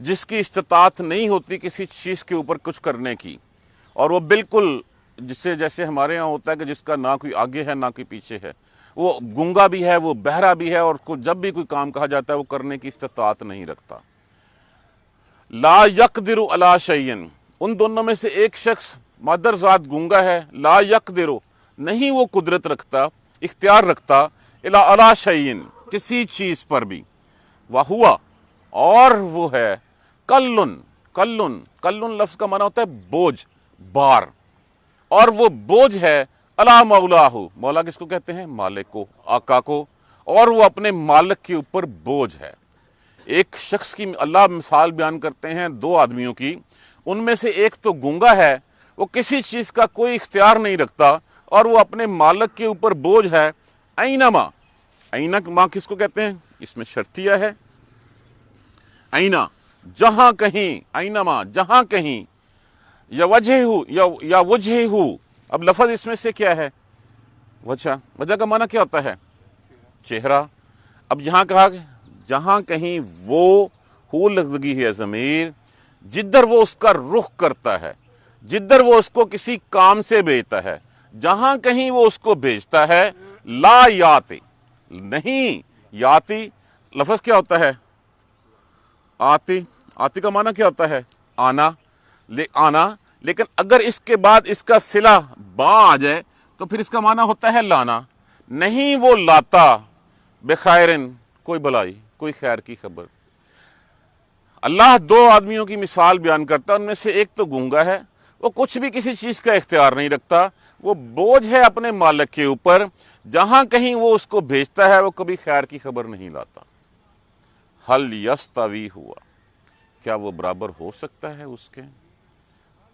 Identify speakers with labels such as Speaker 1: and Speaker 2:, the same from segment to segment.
Speaker 1: جس کی استطاعت نہیں ہوتی کسی چیز کے اوپر کچھ کرنے کی، اور وہ بالکل جیسے ہمارے ہاں ہوتا ہے کہ جس کا نہ کوئی آگے ہے نہ کوئی پیچھے ہے، وہ گونگا بھی ہے، وہ بہرا بھی ہے، اور اس کو جب بھی کوئی کام کہا جاتا ہے وہ کرنے کی استطاعت نہیں رکھتا۔ لا یقدر علی شیء، ان دونوں میں سے ایک شخص مادر ذات گونگا ہے، لا یقدر، نہیں وہ قدرت رکھتا، اختیار رکھتا، علی شیء، کسی چیز پر بھی، وہوا، اور وہ ہے، کلن، کلن، کلن لفظ کا معنی ہوتا ہے بوجھ، بار، اور وہ بوجھ ہے علی مولاہ، مولا کس کو کہتے ہیں؟ مالک کو، آقا کو، اور وہ اپنے مالک کے اوپر بوجھ ہے۔ ایک شخص کی اللہ مثال بیان کرتے ہیں دو آدمیوں کی، ان میں سے ایک تو گونگا ہے، وہ کسی چیز کا کوئی اختیار نہیں رکھتا، اور وہ اپنے مالک کے اوپر بوجھ ہے۔ اینما، اینما کس کو کہتے ہیں؟ اس میں شرطیہ ہے، اینا، جہاں کہیں، اینما، جہاں کہیں، یا وجہ ہو، یا وجہ ہو، اب لفظ اس میں سے کیا ہے؟ وجہ، وجہ کا معنی کیا ہوتا ہے؟ چہرہ۔ اب یہاں کہا کہ جہاں کہیں وہ ہو لگی ہے ضمیر، جدھر وہ اس کا رخ کرتا ہے، جدھر وہ اس کو کسی کام سے بھیجتا ہے، جہاں کہیں وہ اس کو بھیجتا ہے، لا یاتی، نہیں یاتی، لفظ کیا ہوتا ہے؟ آتی، آتی کا معنی کیا ہوتا ہے؟ آنا، آنا، لیکن اگر اس کے بعد اس کا صلہ با آ جائے تو پھر اس کا معنی ہوتا ہے لانا، نہیں وہ لاتا، بخیرن، کوئی بلائی، کوئی خیر کی خبر۔ اللہ دو آدمیوں کی مثال بیان کرتا ہے، ان میں سے ایک تو گونگا ہے، وہ کچھ بھی کسی چیز کا اختیار نہیں رکھتا، وہ بوجھ ہے اپنے مالک کے اوپر، جہاں کہیں وہ اس کو بھیجتا ہے وہ کبھی خیر کی خبر نہیں لاتا۔ حل یستوی ہوا، کیا وہ برابر ہو سکتا ہے اس کے؟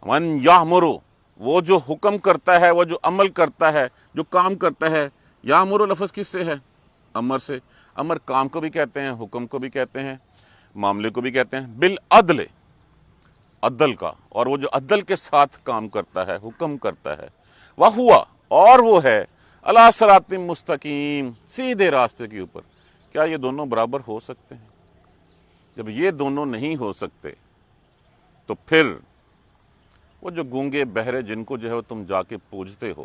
Speaker 1: من یامرو، وہ جو حکم کرتا ہے، وہ جو عمل کرتا ہے، جو کام کرتا ہے۔ یامرو لفظ کس سے ہے؟ امر سے۔ امر کام کو بھی کہتے ہیں، حکم کو بھی کہتے ہیں، معاملے کو بھی کہتے ہیں، بالعدل، عدل کا، اور وہ جو عدل کے ساتھ کام کرتا ہے، حکم کرتا ہے، وہ ہوا، اور وہ ہے، علی صراط مستقیم، سیدھے راستے کے اوپر۔ کیا یہ دونوں برابر ہو سکتے ہیں؟ جب یہ دونوں نہیں ہو سکتے تو پھر وہ جو گونگے بہرے جن کو جو ہے تم جا کے پوجتے ہو،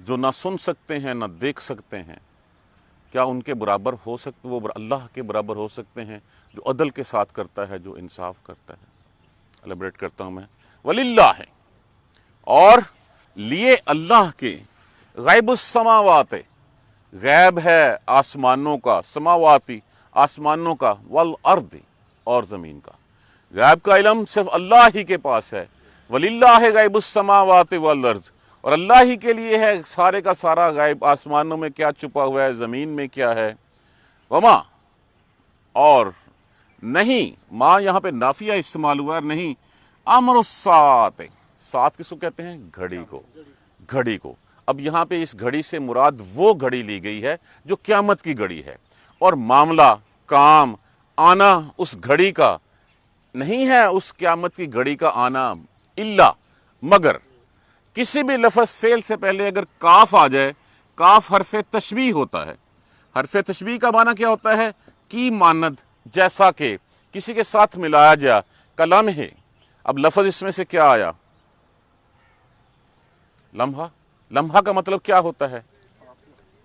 Speaker 1: جو نہ سن سکتے ہیں نہ دیکھ سکتے ہیں، کیا ان کے برابر ہو سکتے؟ وہ اللہ کے برابر ہو سکتے ہیں جو عدل کے ساتھ کرتا ہے، جو انصاف کرتا ہے؟ الیبریٹ کرتا ہوں میں، وللہ ہے، اور لیے اللہ کے، غیب السماوات، غیب ہے آسمانوں کا، سماواتی، آسمانوں کا، والارض، اور زمین کا، غیب کا علم صرف اللہ ہی کے پاس ہے۔ وللہ غیب السماوات والارض، اور اللہ ہی کے لیے ہے سارے کا سارا غیب، آسمانوں میں کیا چھپا ہوا ہے، زمین میں کیا ہے۔ وما، اور نہیں، ماں یہاں پہ نافیہ استعمال ہوا ہے، نہیں، امر الساعۃ، ساتھ کس کو کہتے ہیں؟ گھڑی کو، گھڑی کو۔ اب یہاں پہ اس گھڑی سے مراد وہ گھڑی لی گئی ہے جو قیامت کی گھڑی ہے، اور معاملہ، کام، آنا اس گھڑی کا نہیں ہے، اس قیامت کی گھڑی کا آنا، الا، مگر، کسی بھی لفظ فعل سے پہلے اگر کاف آ جائے، کاف حرف تشبیہ ہوتا ہے۔ حرف تشبیہ کا معنی کیا ہوتا ہے؟ کی مانند، جیسا کہ، کسی کے ساتھ ملایا جا، کلم ہے۔ اب لفظ اس میں سے کیا آیا؟ لمحہ۔ لمحہ کا مطلب کیا ہوتا ہے؟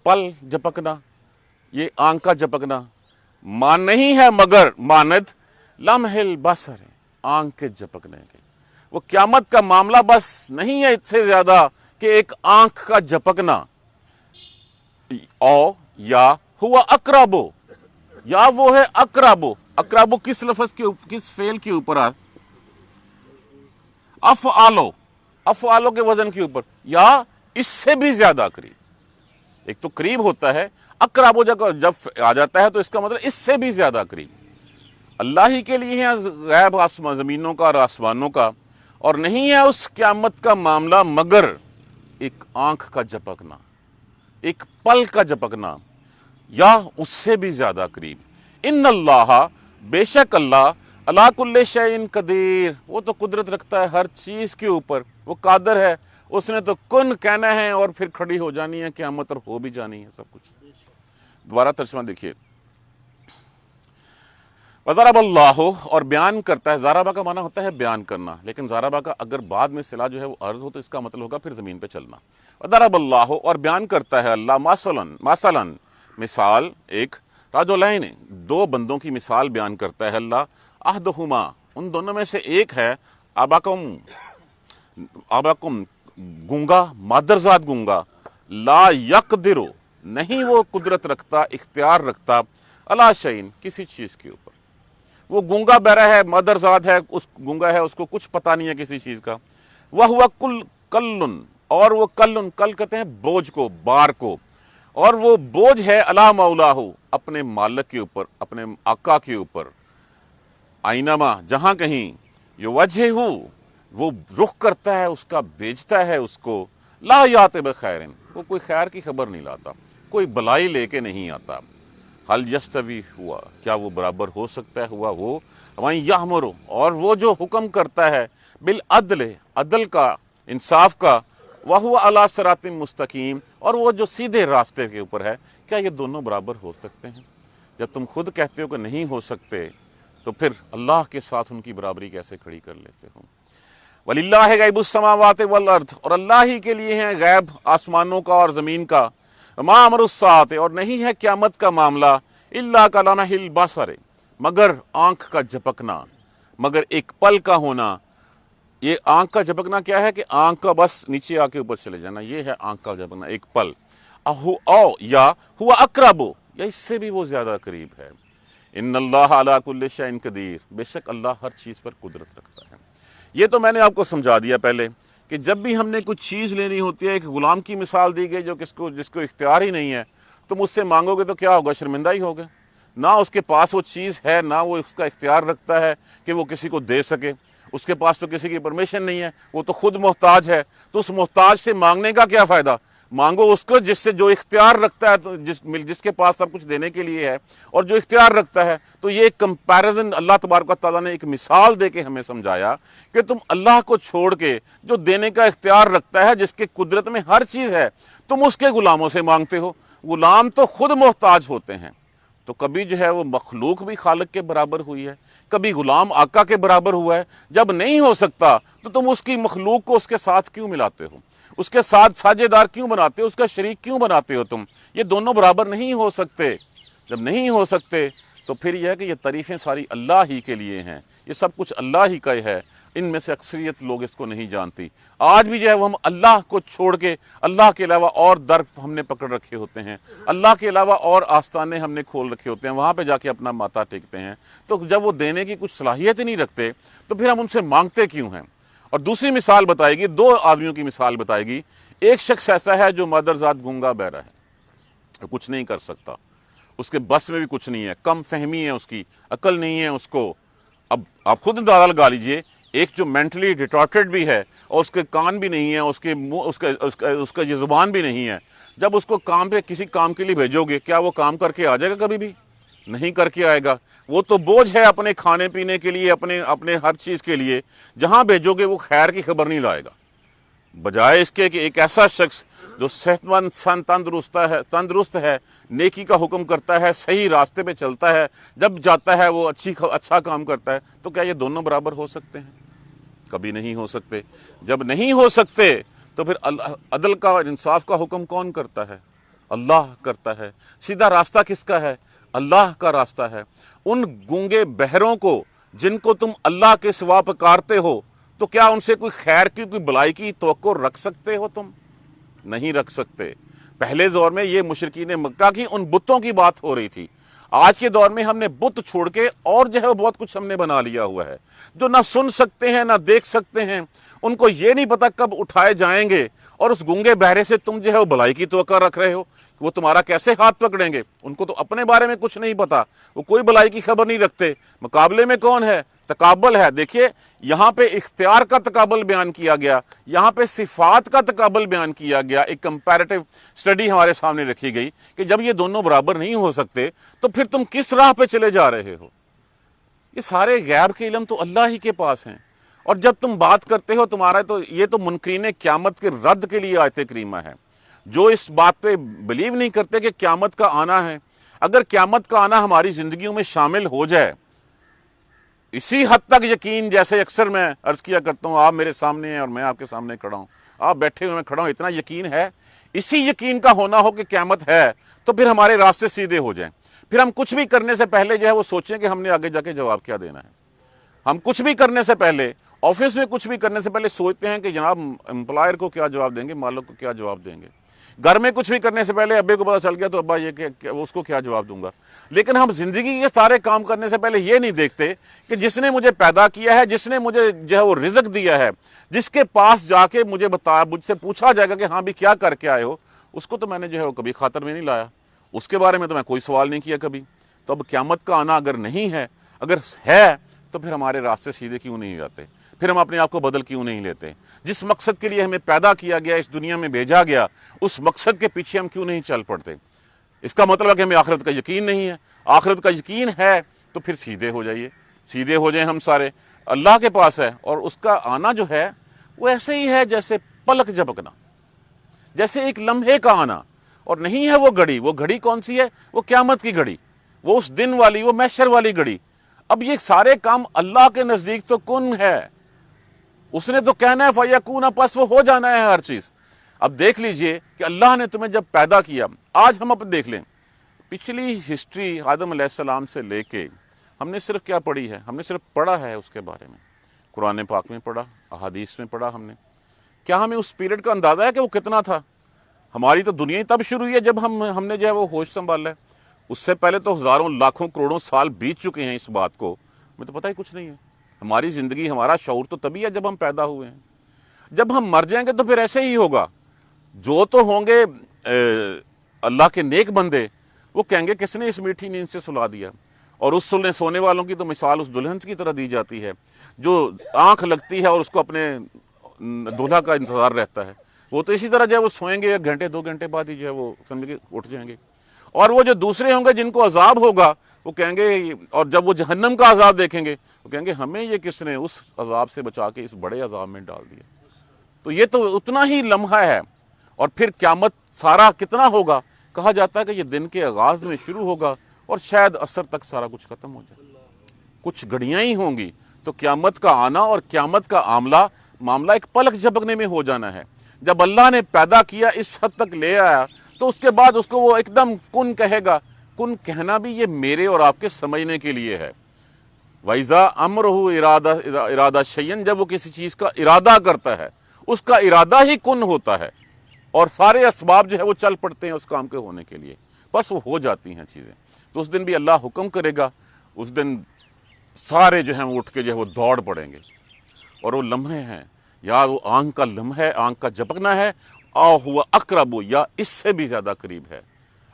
Speaker 1: پل جھپکنا، یہ آنکھ کا جھپکنا، مان نہیں ہے مگر ماند لمح البصر، آنکھ کے جھپکنے کے۔ وہ قیامت کا معاملہ بس نہیں ہے اس سے زیادہ کہ ایک آنکھ کا جھپکنا، او یا ہوا اقربو، یا وہ ہے اقربو۔ اقربو کس لفظ کے، کس فعل کے اوپر ہے؟ افعالو، افعالو کے وزن کے اوپر، یا اس سے بھی زیادہ قریب۔ ایک تو قریب ہوتا ہے، اقربو جب آ جاتا ہے تو اس کا مطلب اس سے بھی زیادہ قریب۔ اللہ ہی کے لیے ہے غیب آسمان زمینوں کا اور آسمانوں کا، اور نہیں ہے اس قیامت کا معاملہ مگر ایک آنکھ کا جھپکنا، ایک پل کا جھپکنا، یا اس سے بھی زیادہ قریب۔ ان اللہ، بے شک اللہ، علی کل شیء قدیر، وہ تو قدرت رکھتا ہے ہر چیز کے اوپر، وہ قادر ہے، اس نے تو کن کہنا ہے اور پھر کھڑی ہو جانی ہے قیامت، اور ہو بھی جانی ہے سب کچھ۔ دوبارہ ترجمہ دیکھیے، وَضَرَبَ اللَّهُ، اور بیان کرتا ہے. ضربہ کا معنی ہوتا ہے بیان کرنا، لیکن ضربہ کا اگر بعد میں صلہ جو ہے وہ عرض ہو تو اس کا مطلب ہوگا پھر زمین پہ چلنا. وَضَرَبَ اللَّهُ، اور بیان کرتا ہے اللہ مثلاً مثال ایک رجلین، دو بندوں کی مثال بیان کرتا ہے اللہ. احدہما، ان دونوں میں سے ایک ہے ابکم گونگا، مادرزاد گونگا. لا یقدر، نہیں وہ قدرت رکھتا، اختیار رکھتا، علی شیء، کسی چیز کے اوپر. وہ گونگا بہرا ہے، مادرزاد ہے، اس گونگا ہے، اس کو کچھ پتہ نہیں ہے کسی چیز کا. وہو کلن، اور وہ کل کہتے ہیں بوجھ کو، بار کو، اور وہ بوجھ ہے علی مولاہ، اپنے مالک کے اوپر، اپنے آقا کے اوپر. اینما، جہاں کہیں، یوجہہ، وہ رخ کرتا ہے اس کا، بیچتا ہے اس کو. لا یات بخیر، وہ کوئی خیر کی خبر نہیں لاتا، کوئی بلائی لے کے نہیں آتا. حل یستوی، ہوا کیا وہ برابر ہو سکتا ہے، ہوا وہ. وہیں یامر، اور وہ جو حکم کرتا ہے بالعدل، عدل کا، انصاف کا. وہو علی صراط مستقیم، اور وہ جو سیدھے راستے کے اوپر ہے. کیا یہ دونوں برابر ہو سکتے ہیں؟ جب تم خود کہتے ہو کہ نہیں ہو سکتے تو پھر اللہ کے ساتھ ان کی برابری کیسے کھڑی کر لیتے ہو؟ وَلِلَّهِ غیب السماوات والارض، اور اللہ ہی کے لیے ہیں غیب آسمانوں کا اور زمین کا. ما امر الساعۃ، اور نہیں ہے قیامت کا معاملہ. الا کلمح البصر، مگر آنکھ کا جھپکنا، مگر ایک پل کا ہونا. یہ آنکھ کا جھپکنا کیا ہے کہ آنکھ کا بس نیچے آ کے اوپر چلے جانا، یہ ہے آنکھ کا جھپکنا، ایک پل. او یا ہوا اقرب، یا اس سے بھی وہ زیادہ قریب ہے. ان اللہ علی کل شیء قدیر، بے شک اللہ ہر چیز پر قدرت رکھتا ہے. یہ تو میں نے آپ کو سمجھا دیا پہلے کہ جب بھی ہم نے کچھ چیز لینی ہوتی ہے، ایک غلام کی مثال دی گئی جو جس کو اختیار ہی نہیں ہے، تم اس سے مانگو گے تو کیا ہوگا؟ شرمندہ ہی ہوگا. نہ اس کے پاس وہ چیز ہے، نہ وہ اس کا اختیار رکھتا ہے کہ وہ کسی کو دے سکے. اس کے پاس تو کسی کی پرمیشن نہیں ہے، وہ تو خود محتاج ہے. تو اس محتاج سے مانگنے کا کیا فائدہ؟ مانگو اس کو جس سے جو اختیار رکھتا ہے، جس کے پاس سب کچھ دینے کے لیے ہے اور جو اختیار رکھتا ہے. تو یہ ایک کمپیریزن اللہ تبارک و تعالیٰ نے ایک مثال دے کے ہمیں سمجھایا کہ تم اللہ کو چھوڑ کے جو دینے کا اختیار رکھتا ہے، جس کے قدرت میں ہر چیز ہے، تم اس کے غلاموں سے مانگتے ہو. غلام تو خود محتاج ہوتے ہیں. تو کبھی جو ہے وہ مخلوق بھی خالق کے برابر ہوئی ہے، کبھی غلام آقا کے برابر ہوا ہے. جب نہیں ہو سکتا تو تم اس کی مخلوق کو اس کے ساتھ کیوں ملاتے ہو؟ اس کے ساتھ ساجھے دار کیوں بناتے ہو؟ اس کا شریک کیوں بناتے ہو تم؟ یہ دونوں برابر نہیں ہو سکتے. جب نہیں ہو سکتے تو پھر یہ ہے کہ یہ تعریفیں ساری اللہ ہی کے لیے ہیں، یہ سب کچھ اللہ ہی کا ہے. ان میں سے اکثریت لوگ اس کو نہیں جانتی. آج بھی جو ہے وہ ہم اللہ کو چھوڑ کے اللہ کے علاوہ اور در ہم نے پکڑ رکھے ہوتے ہیں، اللہ کے علاوہ اور آستانے ہم نے کھول رکھے ہوتے ہیں، وہاں پہ جا کے اپنا ماتھا ٹیکتے ہیں. تو جب وہ دینے کی کچھ صلاحیت ہی نہیں رکھتے تو پھر ہم ان سے مانگتے کیوں ہیں؟ اور دوسری مثال بتائے گی، دو آدمیوں کی مثال بتائے گی. ایک شخص ایسا ہے جو مادرزاد گونگا بہرا ہے، کچھ نہیں کر سکتا، اس کے بس میں بھی کچھ نہیں ہے، کم فہمی ہے، اس کی عقل نہیں ہے اس کو. اب آپ خود اندازہ لگا لیجئے، ایک جو مینٹلی ڈیٹارٹڈ بھی ہے اور اس کے کان بھی نہیں ہے، اس کا یہ زبان بھی نہیں ہے. جب اس کو کام پہ کسی کام کے لیے بھیجو گے، کیا وہ کام کر کے آ جائے گا؟ کبھی بھی نہیں کر کے آئے گا. وہ تو بوجھ ہے اپنے کھانے پینے کے لیے، اپنے ہر چیز کے لیے. جہاں بھیجو گے وہ خیر کی خبر نہیں لائے گا. بجائے اس کے کہ ایک ایسا شخص جو صحت مند تندرست ہے، نیکی کا حکم کرتا ہے، صحیح راستے پہ چلتا ہے، جب جاتا ہے وہ اچھا کام کرتا ہے. تو کیا یہ دونوں برابر ہو سکتے ہیں؟ کبھی نہیں ہو سکتے. جب نہیں ہو سکتے تو پھر عدل کا اور انصاف کا حکم کون کرتا ہے؟ اللہ کرتا ہے. سیدھا راستہ کس کا ہے؟ اللہ کا راستہ ہے. ان گونگے بہروں کو جن کو تم اللہ کے سوا پکارتے ہو، تو کیا ان سے کوئی خیر کی، کوئی بلائی کی توقع رکھ سکتے ہو تم؟ نہیں رکھ سکتے. پہلے دور میں یہ مشرکین مکہ کی ان بتوں کی بات ہو رہی تھی. آج کے دور میں ہم نے بت چھوڑ کے اور جو ہے بہت کچھ ہم نے بنا لیا ہوا ہے، جو نہ سن سکتے ہیں نہ دیکھ سکتے ہیں. ان کو یہ نہیں پتا کب اٹھائے جائیں گے، اور اس گونگے بہرے سے تم جو ہے وہ بلائی کی توقع رکھ رہے ہو. وہ تمہارا کیسے ہاتھ پکڑیں گے؟ ان کو تو اپنے بارے میں کچھ نہیں پتا، وہ کوئی بلائی کی خبر نہیں رکھتے. مقابلے میں کون ہے؟ تقابل ہے. دیکھیے یہاں پہ اختیار کا تقابل بیان کیا گیا، یہاں پہ صفات کا تقابل بیان کیا گیا. ایک کمپیریٹو سٹڈی ہمارے سامنے رکھی گئی کہ جب یہ دونوں برابر نہیں ہو سکتے تو پھر تم کس راہ پہ چلے جا رہے ہو؟ یہ سارے غیب کے علم تو اللہ ہی کے پاس ہیں. اور جب تم بات کرتے ہو تمہارا تو یہ تو منکرین قیامت کے رد کے لیے آیت کریمہ ہے، جو اس بات پہ بلیو نہیں کرتے کہ قیامت کا آنا ہے. اگر قیامت کا آنا ہماری زندگیوں میں شامل ہو جائے اسی حد تک یقین، جیسے اکثر میں عرض کیا کرتا ہوں، آپ میرے سامنے ہیں اور میں آپ کے سامنے کھڑا ہوں، آپ بیٹھے ہوئے میں کھڑا ہوں، اتنا یقین ہے، اسی یقین کا ہونا ہو کہ قیامت ہے، تو پھر ہمارے راستے سیدھے ہو جائیں۔ پھر ہم کچھ بھی کرنے سے پہلے جو ہے وہ سوچیں کہ ہم نے آگے جا کے جواب کیا دینا ہے۔ ہم کچھ بھی کرنے سے پہلے، آفس میں کچھ بھی کرنے سے پہلے سوچتے ہیں کہ جناب امپلائر کو کیا جواب دیں گے، مالک کو کیا جواب دیں گے۔ گھر میں کچھ بھی کرنے سے پہلے ابے کو پتہ چل گیا تو ابا یہ کہ اس کو کیا جواب دوں گا۔ لیکن ہم زندگی کے سارے کام کرنے سے پہلے یہ نہیں دیکھتے کہ جس نے مجھے پیدا کیا ہے، جس نے مجھے جو ہے وہ رزق دیا ہے، جس کے پاس جا کے مجھ سے پوچھا جائے گا کہ ہاں بھی کیا کر کے آئے ہو، اس کو تو میں نے جو ہے وہ کبھی خاطر میں نہیں لایا، اس کے بارے میں تو میں کوئی سوال نہیں کیا کبھی۔ تو اب قیامت کا آنا اگر نہیں ہے، اگر ہے، تو پھر ہمارے راستے سیدھے کیوں نہیں جاتے؟ پھر ہم اپنے آپ کو بدل کیوں نہیں لیتے؟ جس مقصد کے لیے ہمیں پیدا کیا گیا، اس دنیا میں بھیجا گیا، اس مقصد کے پیچھے ہم کیوں نہیں چل پڑتے؟ اس کا مطلب ہے کہ ہمیں آخرت کا یقین نہیں ہے۔ آخرت کا یقین ہے تو پھر سیدھے ہو جائیے، سیدھے ہو جائیں ہم سارے، اللہ کے پاس ہے، اور اس کا آنا جو ہے وہ ایسے ہی ہے جیسے پلک جھپکنا، جیسے ایک لمحے کا آنا، اور نہیں ہے وہ گھڑی۔ وہ گھڑی کون سی ہے؟ وہ قیامت کی گھڑی، وہ اس دن والی، وہ محشر والی گھڑی۔ اب یہ سارے کام اللہ کے نزدیک تو کن ہے، اس نے تو کہنا ہے فیکون، پس وہ ہو جانا ہے ہر چیز۔ اب دیکھ لیجئے کہ اللہ نے تمہیں جب پیدا کیا، آج ہم اپنے دیکھ لیں پچھلی ہسٹری آدم علیہ السلام سے لے کے، ہم نے صرف کیا پڑھی ہے؟ ہم نے صرف پڑھا ہے اس کے بارے میں، قرآن پاک میں پڑھا، احادیث میں پڑھا ہم نے۔ کیا ہمیں اس پیریڈ کا اندازہ ہے کہ وہ کتنا تھا؟ ہماری تو دنیا ہی تب شروع ہوئی ہے جب ہم نے جو ہے وہ ہوش سنبھالا ہے۔ اس سے پہلے تو ہزاروں لاکھوں کروڑوں سال بیت چکے ہیں، اس بات کو ہمیں تو پتہ ہی کچھ نہیں ہے۔ ہماری زندگی، ہمارا شعور تو تبھی ہے جب ہم پیدا ہوئے ہیں۔ جب ہم مر جائیں گے تو پھر ایسے ہی ہوگا۔ جو تو ہوں گے اللہ کے نیک بندے، وہ کہیں گے کس نے اس میٹھی نیند سے سلا دیا، اور اس سونے والوں کی تو مثال اس دلہن کی طرح دی جاتی ہے جو آنکھ لگتی ہے اور اس کو اپنے دولہا کا انتظار رہتا ہے۔ وہ تو اسی طرح جو ہے وہ سوئیں گے، 1 گھنٹے 2 گھنٹے بعد ہی جو ہے وہ سمجھ کے اٹھ جائیں گے۔ اور وہ جو دوسرے ہوں گے جن کو عذاب ہوگا، وہ کہیں گے، اور جب وہ جہنم کا عذاب دیکھیں گے وہ کہیں گے ہمیں یہ کس نے اس عذاب سے بچا کے اس بڑے عذاب میں ڈال دیا۔ تو یہ تو اتنا ہی لمحہ ہے، اور پھر قیامت سارا کتنا ہوگا؟ کہا جاتا ہے کہ یہ دن کے آغاز میں شروع ہوگا اور شاید عصر تک سارا کچھ ختم ہو جائے، کچھ گھڑیاں ہی ہوں گی۔ تو قیامت کا آنا اور قیامت کا معاملہ ایک پلک جھپکنے میں ہو جانا ہے۔ جب اللہ نے پیدا کیا، اس حد تک لے آیا، تو اس کے بعد اس کو وہ ایک دم کن کہے گا۔ کن کہنا بھی یہ میرے اور آپ کے سمجھنے کے لیے ہے۔ وَإِذَا أَمْرُهُ ارادہ شیئن، جب وہ کسی چیز کا ارادہ کرتا ہے، اس کا ارادہ ہی کن ہوتا ہے، اور سارے اسباب جو ہے وہ چل پڑتے ہیں اس کام کے ہونے کے لیے، بس وہ ہو جاتی ہیں چیزیں۔ تو اس دن بھی اللہ حکم کرے گا، اس دن سارے جو ہیں وہ اٹھ کے جو ہے وہ دوڑ پڑیں گے، اور وہ لمحے ہیں، یا وہ آنکھ کا لمحہ ہے، آنکھ کا جھپکنا ہے، آ ہوا اقرب، یا اس سے بھی زیادہ قریب ہے۔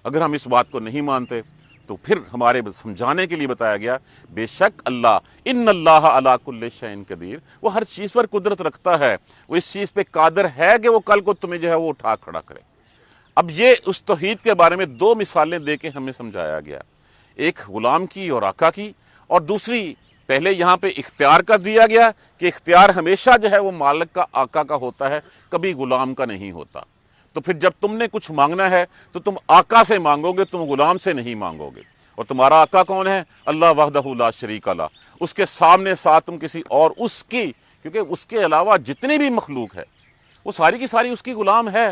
Speaker 1: اگر ہم اس بات کو نہیں مانتے تو پھر ہمارے سمجھانے کے لیے بتایا گیا، بے شک اللہ، ان اللہ علی کل شیء قدیر، وہ ہر چیز پر قدرت رکھتا ہے، وہ اس چیز پہ قادر ہے کہ وہ کل کو تمہیں جو ہے وہ اٹھا کھڑا کرے۔ اب یہ اس توحید کے بارے میں 2 مثالیں دے کے ہمیں سمجھایا گیا، ایک غلام کی اور آقا کی، اور دوسری پہلے یہاں پہ اختیار کا دیا گیا کہ اختیار ہمیشہ جو ہے وہ مالک کا، آقا کا ہوتا ہے، کبھی غلام کا نہیں ہوتا۔ تو پھر جب تم نے کچھ مانگنا ہے تو تم آقا سے مانگو گے، تم غلام سے نہیں مانگو گے۔ اور تمہارا آقا کون ہے؟ اللہ وحدہ لا شریک لہ، اس کے سامنے ساتھ تم کسی اور، اس کی، کیونکہ اس کے علاوہ جتنی بھی مخلوق ہے وہ ساری کی ساری اس کی غلام ہے،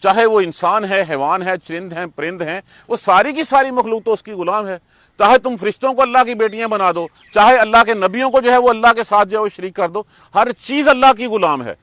Speaker 1: چاہے وہ انسان ہے، حیوان ہے، چرند ہیں، پرند ہیں، وہ ساری کی ساری مخلوق تو اس کی غلام ہے۔ چاہے تم فرشتوں کو اللہ کی بیٹیاں بنا دو، چاہے اللہ کے نبیوں کو جو ہے وہ اللہ کے ساتھ جو ہے وہ شریک کر دو، ہر چیز اللہ کی غلام ہے۔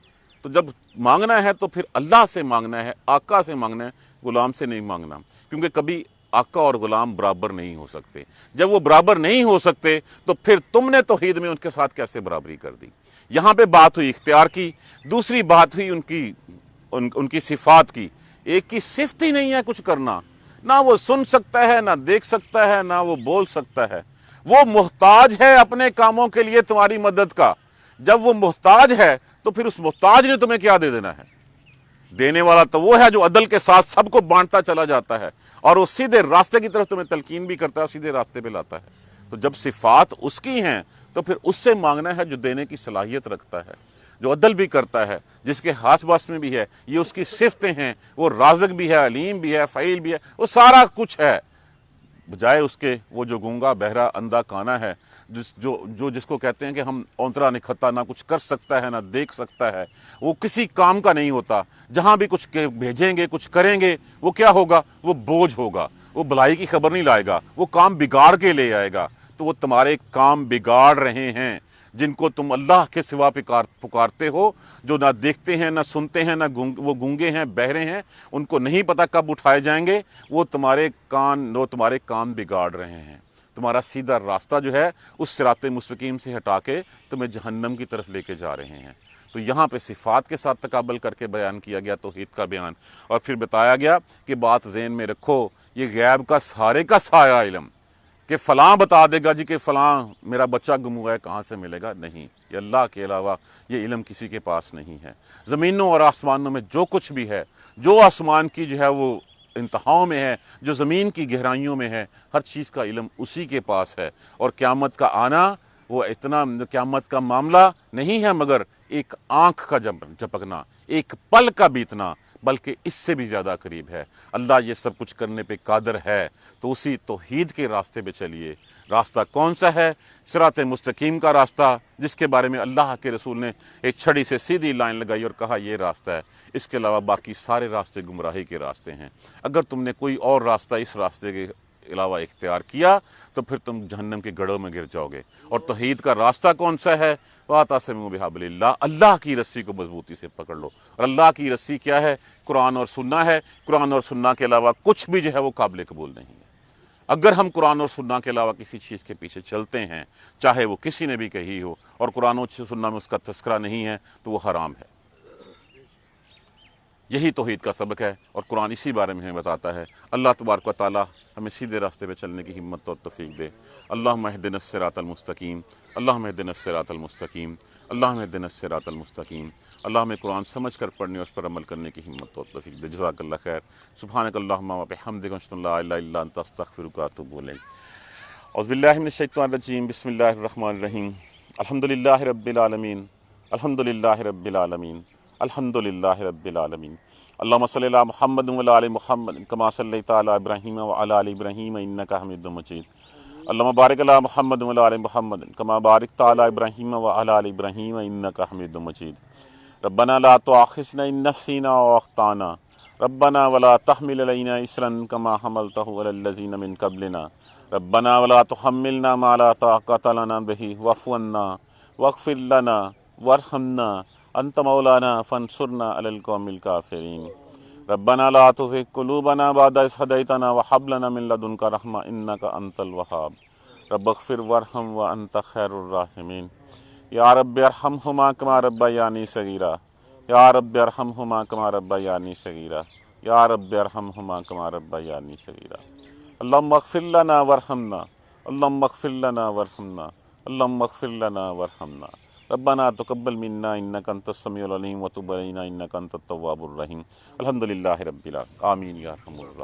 Speaker 1: تو جب مانگنا ہے تو پھر اللہ سے مانگنا ہے، آقا سے مانگنا ہے، غلام سے نہیں مانگنا، کیونکہ کبھی آقا اور غلام برابر نہیں ہو سکتے۔ جب وہ برابر نہیں ہو سکتے تو پھر تم نے توحید میں ان کے ساتھ کیسے برابری کر دی؟ یہاں پہ بات ہوئی اختیار کی، دوسری بات ہوئی ان کی صفات کی۔ ایک کی صفت ہی نہیں ہے کچھ کرنا، نہ وہ سن سکتا ہے، نہ دیکھ سکتا ہے، نہ وہ بول سکتا ہے، وہ محتاج ہے اپنے کاموں کے لیے تمہاری مدد کا۔ جب وہ محتاج ہے تو پھر اس محتاج نے تمہیں کیا دے دینا ہے؟ دینے والا تو وہ ہے جو عدل کے ساتھ سب کو بانٹتا چلا جاتا ہے، اور وہ سیدھے راستے کی طرف تمہیں تلقین بھی کرتا ہے، سیدھے راستے پہ لاتا ہے۔ تو جب صفات اس کی ہیں تو پھر اس سے مانگنا ہے جو دینے کی صلاحیت رکھتا ہے، جو عدل بھی کرتا ہے، جس کے ہاتھ باس میں بھی ہے، یہ اس کی صفتیں ہیں، وہ رازق بھی ہے، علیم بھی ہے، فعیل بھی ہے، وہ سارا کچھ ہے۔ بجائے اس کے وہ جو گونگا بہرا اندھا کانا ہے، جس کو کہتے ہیں کہ ہم اونترا نکھتا، نہ کچھ کر سکتا ہے نہ دیکھ سکتا ہے، وہ کسی کام کا نہیں ہوتا، جہاں بھی کچھ بھیجیں گے کچھ کریں گے وہ کیا ہوگا، وہ بوجھ ہوگا، وہ بھلائی کی خبر نہیں لائے گا، وہ کام بگاڑ کے لے آئے گا۔ تو وہ تمہارے کام بگاڑ رہے ہیں، جن کو تم اللہ کے سوا پکارتے ہو، جو نہ دیکھتے ہیں نہ سنتے ہیں، نہ وہ گونگے ہیں بہرے ہیں، ان کو نہیں پتہ کب اٹھائے جائیں گے، وہ تمہارے کام بگاڑ رہے ہیں۔ تمہارا سیدھا راستہ جو ہے اس صراط مستقیم سے ہٹا کے تمہیں جہنم کی طرف لے کے جا رہے ہیں۔ تو یہاں پہ صفات کے ساتھ تقابل کر کے بیان کیا گیا توحید کا بیان، اور پھر بتایا گیا کہ بات ذہن میں رکھو، یہ غیب کا سارے کا سایہ علم کہ فلاں بتا دے گا جی کہ فلاں میرا بچہ گم ہوا ہے، کہاں سے ملے گا، نہیں، یہ اللہ کے علاوہ یہ علم کسی کے پاس نہیں ہے۔ زمینوں اور آسمانوں میں جو کچھ بھی ہے، جو آسمان کی جو ہے وہ انتہاؤں میں ہے، جو زمین کی گہرائیوں میں ہے، ہر چیز کا علم اسی کے پاس ہے۔ اور قیامت کا آنا، وہ اتنا قیامت کا معاملہ نہیں ہے مگر ایک آنکھ کا جھپکنا، ایک پل کا بیتنا، بلکہ اس سے بھی زیادہ قریب ہے۔ اللہ یہ سب کچھ کرنے پہ قادر ہے، تو اسی توحید کے راستے پہ چلیے۔ راستہ کون سا ہے؟ صراط مستقیم کا راستہ، جس کے بارے میں اللہ کے رسول نے ایک چھڑی سے سیدھی لائن لگائی اور کہا یہ راستہ ہے، اس کے علاوہ باقی سارے راستے گمراہی کے راستے ہیں۔ اگر تم نے کوئی اور راستہ اس راستے کے علاوہ اختیار کیا تو پھر تم جہنم کے گڑھوں میں گر جاؤ گے۔ اور توحید کا راستہ کون سا ہے؟ وَاعْتَصِمُوا بِحَبْلِ اللَّهِ، اللہ کی رسی کو مضبوطی سے پکڑ لو۔ اور اللہ کی رسی کیا ہے؟ قرآن اور سنہ ہے۔ قرآن اور سنہ کے علاوہ کچھ بھی جو ہے وہ قابل قبول نہیں ہے۔ اگر ہم قرآن اور سنہ کے علاوہ کسی چیز کے پیچھے چلتے ہیں، چاہے وہ کسی نے بھی کہی ہو، اور قرآن و سنہ میں اس کا تذکرہ نہیں ہے، تو وہ حرام ہے۔ یہی توحید کا سبق ہے، اور قرآن اسی بارے میں ہمیں بتاتا ہے۔ اللہ تبارک و تعالی ہمیں سیدھے راستے پہ چلنے کی ہمت اور توفیق دے۔ اللہم اہدنا الصراط المستقیم، اللہم اہدنا الصراط المستقیم، اللہم اہدنا الصراط المستقیم۔ اللہ ہمیں قرآن سمجھ کر پڑھنے اور اس پر عمل کرنے کی ہمت اور توفیق دے۔ جزاک اللہ خیر۔ سبحانک اللہم و بحمدک، اشہد ان لا الہ الا انت، استغفرک و اتوب الیک۔ اعوذ باللہ من الشیطان الرجیم، بسم اللہ الرحمن الرحیم۔ الحمدللہ رب العالمین، الحمدللہ رب العالمین، الحمدللہ رب العالمین۔ اللہم صلی علی محمد وعلی آل محمد کما صلیت علی ابراہیم وعلی آل ابراہیم انک حمید مجید۔ اللہم بارک علی محمد وعلی آل محمد کما بارکت علی ابراہیم وعلی آل ابراہیم انک حمید مجید۔ ربنا لا تؤاخذنا ان نسینا او اخطانا، ربنا ولا تحمل علینا اصرا کما حملتہ علی الذین من قبلنا، ربنا ولا تحملنا ما لا طاقۃ لنا به واعف عنا واغفر لنا وارحمنا انت مولانا فانصرنا علی القوم الکافرین۔ ربنا لا تزغ قلوبنا بعد اذ ہدیتنا وہب لنا من لدنک رحمۃ انک انت الوہاب۔ رب اغفر وارحم وانت خیر الراحمین۔ یا رب ارحمہما کما ربیانی صغیرا، یا رب ارحمہما کما ربیانی صغیرا، یا رب ارحمہما کما ربیانی صغیرا۔ اللہم اغفر لنا وارحمنا، اللہم اغفر لنا وارحمنا، اللہم اغفر لنا وارحمنا۔ ربنا تقبل منا انک انت السمیع العلیم وتب علینا انک انت التواب الرحیم۔ الحمدللہ رب العالمین، آمین یا ارحم الراحمین۔